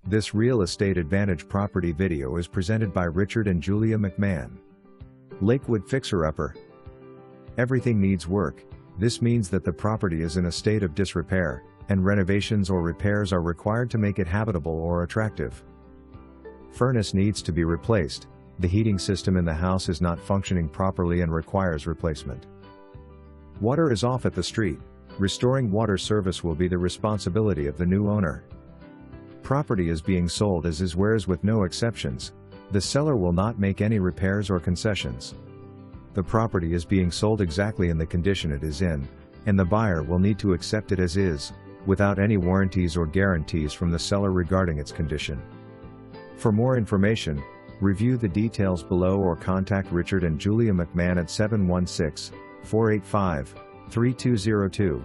This Real Estate Advantage property video is presented by Richard and Julia McMahon. Lakewood Fixer-Upper. Everything needs work. This means that the property is in a state of disrepair, and renovations or repairs are required to make it habitable or attractive. Furnace needs to be replaced. The heating system in the house is not functioning properly and requires replacement. Water is off at the street. Restoring water service will be the responsibility of the new owner. Property is being sold as is, whereas with no exceptions. The seller will not make any repairs or concessions. The property is being sold exactly in the condition it is in, and the buyer will need to accept it as is, without any warranties or guarantees from the seller regarding its condition. For more information, review the details below or contact Richard and Julia McMahon at 716-485-3202.